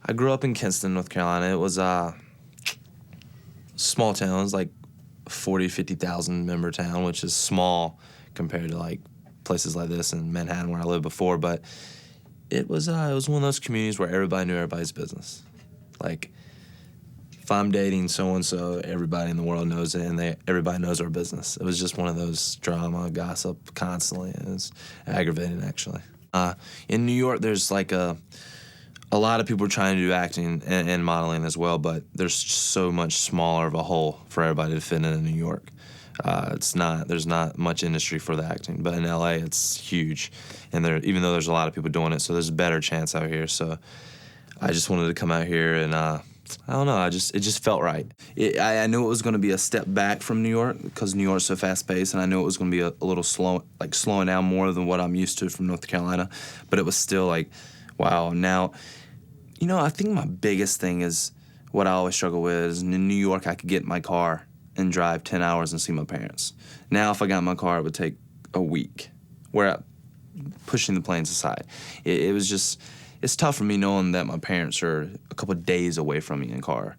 I grew up in Kinston, North Carolina. It was small town. It was like 40, 50,000 member town, which is small compared to like places like this in Manhattan where I lived before. But it was one of those communities where everybody knew everybody's business. Like, if I'm dating so-and-so, everybody in the world knows it, and everybody knows our business. It was just one of those drama, gossip constantly. It was aggravating, actually. In New York, there's like a lot of people are trying to do acting and modeling as well, but there's so much smaller of a hole for everybody to fit in New York. There's not much industry for the acting, but in LA it's huge, and even though there's a lot of people doing it, so there's a better chance out here. So I just wanted to come out here, and I don't know, it just felt right. I knew it was going to be a step back from New York because New York's so fast paced, and I knew it was going to be a little slow, like slowing down more than what I'm used to from North Carolina, but it was still like, wow. Now, I think my biggest thing is what I always struggle with is in New York I could get in my car and drive 10 hours and see my parents. Now if I got in my car, it would take a week, pushing the planes aside. It was just, it's tough for me knowing that my parents are a couple of days away from me in a car.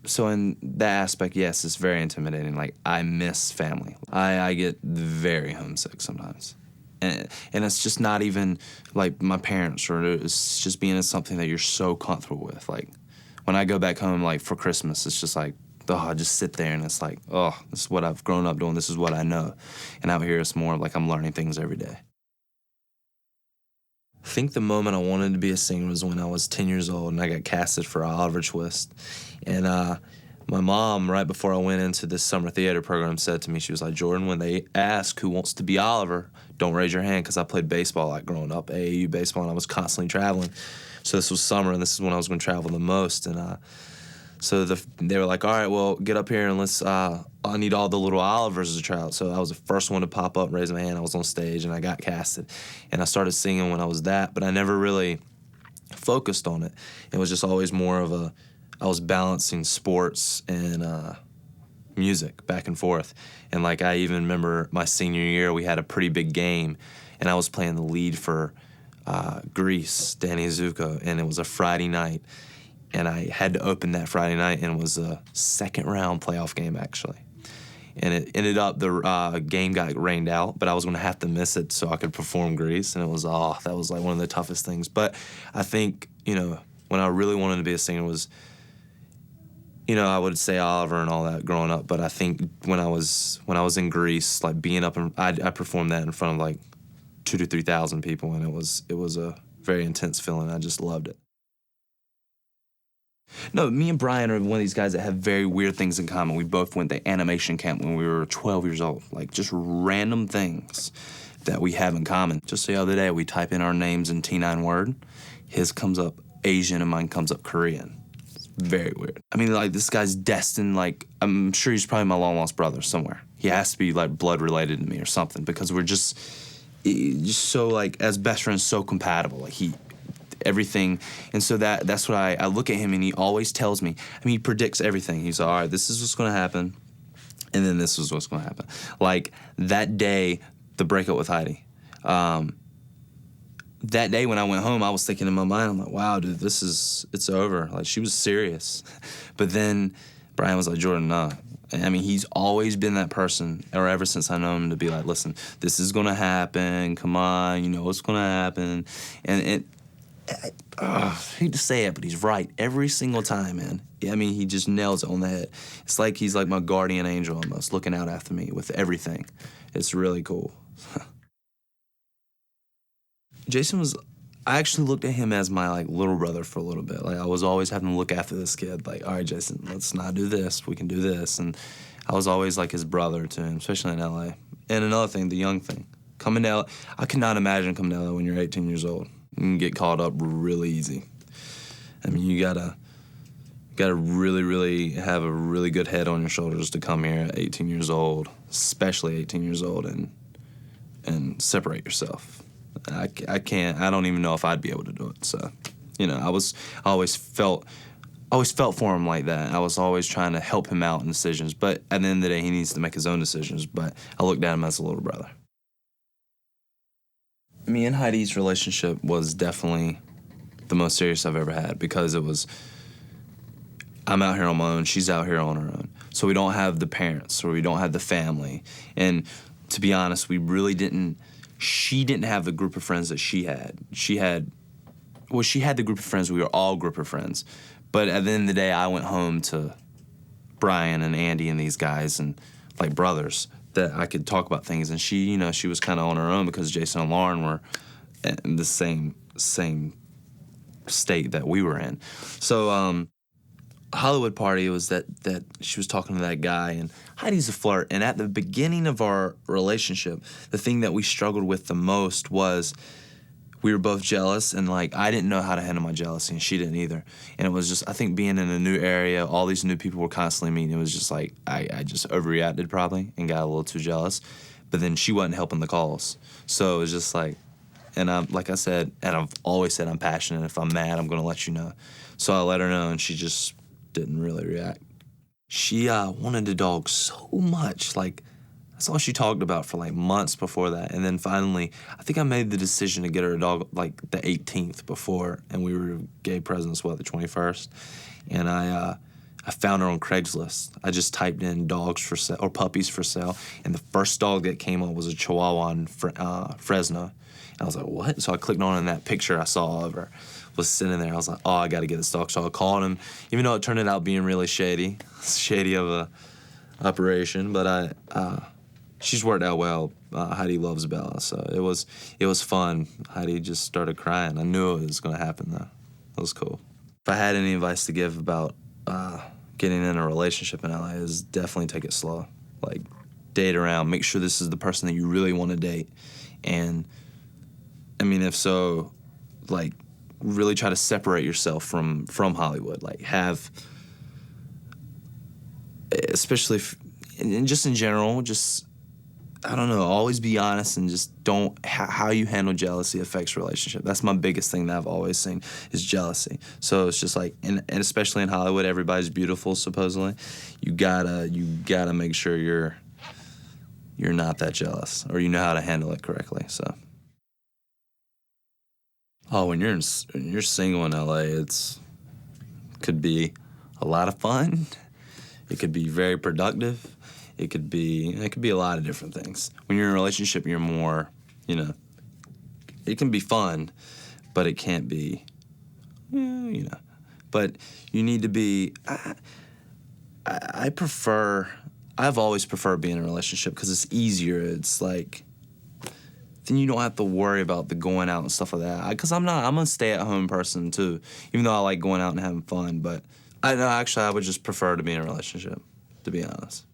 So in that aspect, yes, it's very intimidating. Like, I miss family. I get very homesick sometimes. And it's just not even like my parents, or it's just being in something that you're so comfortable with. Like, when I go back home, like, for Christmas, it's just like, I just sit there and it's like, this is what I've grown up doing. This is what I know. And out here, it's more like I'm learning things every day. I think the moment I wanted to be a singer was when I was 10 years old and I got casted for Oliver Twist. And my mom, right before I went into this summer theater program, said to me, she was like, Jordan, when they ask who wants to be Oliver, don't raise your hand, because I played baseball like growing up, AAU baseball, and I was constantly traveling. So this was summer, and this is when I was going to travel the most. And so they were like, all right, well, get up here and let's, I need all the little Olivers to try out. So I was the first one to pop up and raise my hand. I was on stage, and I got casted. And I started singing when I was that, but I never really focused on it. It was just always more of I was balancing sports and music back and forth. And like, I even remember my senior year, we had a pretty big game, and I was playing the lead for Greece, Danny Zuko, and it was a Friday night. And I had to open that Friday night, and it was a second-round playoff game, actually. And it ended up the game got rained out, but I was going to have to miss it so I could perform Grease, and it was, that was like one of the toughest things. But I think, when I really wanted to be a singer was, I would say Oliver and all that growing up, but I think when I was in Greece, like being up, I performed that in front of like 2,000 to 3,000 people, and it was a very intense feeling. I just loved it. No, me and Brian are one of these guys that have very weird things in common. We both went to animation camp when we were 12 years old. Like, just random things that we have in common. Just the other day, we type in our names in T9 Word. His comes up Asian and mine comes up Korean. It's very weird. I mean, like, this guy's destined, like, I'm sure he's probably my long-lost brother somewhere. He has to be, like, blood-related to me or something, because we're just so, like, as best friends, so compatible. Like, everything. And so that's what I look at him, and he always tells me, he predicts everything. He's like, all right, this is what's going to happen, and then this is what's going to happen. Like, that day, the breakup with Heidi, that day when I went home, I was thinking in my mind, I'm like, wow, dude, it's over. Like, she was serious. But then Brian was like, Jordan, nah. He's always been that person, or ever since I know him, to be like, listen, this is going to happen. Come on, you know what's going to happen. And I hate to say it, but he's right every single time, man. He just nails it on the head. It's like he's like my guardian angel almost, looking out after me with everything. It's really cool. Jason I actually looked at him as my, like, little brother for a little bit. Like, I was always having to look after this kid. Like, all right, Jason, let's not do this. We can do this. And I was always like his brother to him, especially in L.A. And another thing, the young thing. Coming to L.A., I could not imagine coming to L.A. when you're 18 years old. You can get caught up really easy. You gotta really, really have a really good head on your shoulders to come here at 18 years old, especially 18 years old, and separate yourself. I don't even know if I'd be able to do it. So, I always felt for him like that. I was always trying to help him out in decisions, but at the end of the day, he needs to make his own decisions, but I looked at him as a little brother. Me and Heidi's relationship was definitely the most serious I've ever had, because it was, I'm out here on my own, she's out here on her own. So we don't have the parents, or we don't have the family. And to be honest, she didn't have the group of friends that she had. She had the group of friends, we were all group of friends. But at the end of the day, I went home to Brian and Andy and these guys, and like brothers, that I could talk about things. And she was kind of on her own, because Jason and Lauren were in the same state that we were in. So Hollywood party was that she was talking to that guy, and Heidi's a flirt. And at the beginning of our relationship, the thing that we struggled with the most was we were both jealous, and like I didn't know how to handle my jealousy, and she didn't either. And it was just, I think, being in a new area, all these new people were constantly meeting. It was just like I just overreacted probably and got a little too jealous. But then she wasn't helping the cause, so it was just like, and like I said, and I've always said I'm passionate. If I'm mad, I'm gonna let you know. So I let her know, and she just didn't really react. She wanted a dog so much, like that's all she talked about for like months before that. And then finally, I think I made the decision to get her a dog like the 18th before, and we were gave presents, the 21st. And I found her on Craigslist. I just typed in dogs for sale, or puppies for sale, and the first dog that came up was a Chihuahua in Fresno. And I was like, what? So I clicked on it, and that picture I saw of her was sitting there. I was like, oh, I got to get this dog. So I called him, even though it turned out being really shady of a operation. But she's worked out well. Heidi loves Bella, so it was fun. Heidi just started crying. I knew it was going to happen, though. It was cool. If I had any advice to give about getting in a relationship in LA, is definitely take it slow. Like, date around. Make sure this is the person that you really want to date. And, I mean, if so, like, really try to separate yourself from Hollywood. Like, especially and just in general, just, I don't know, always be honest, and just how you handle jealousy affects relationship. That's my biggest thing that I've always seen, is jealousy. So it's just like, and especially in Hollywood, everybody's beautiful, supposedly. You gotta make sure you're not that jealous, or you know how to handle it correctly, so. Oh, when you're single in LA, could be a lot of fun. It could be very productive. It could be a lot of different things. When you're in a relationship, you're more, it can be fun, but it can't be, But you need to be, I've always preferred being in a relationship, because it's easier. It's like, then you don't have to worry about the going out and stuff like that. Because I'm a stay-at-home person, too, even though I like going out and having fun. But I would just prefer to be in a relationship, to be honest.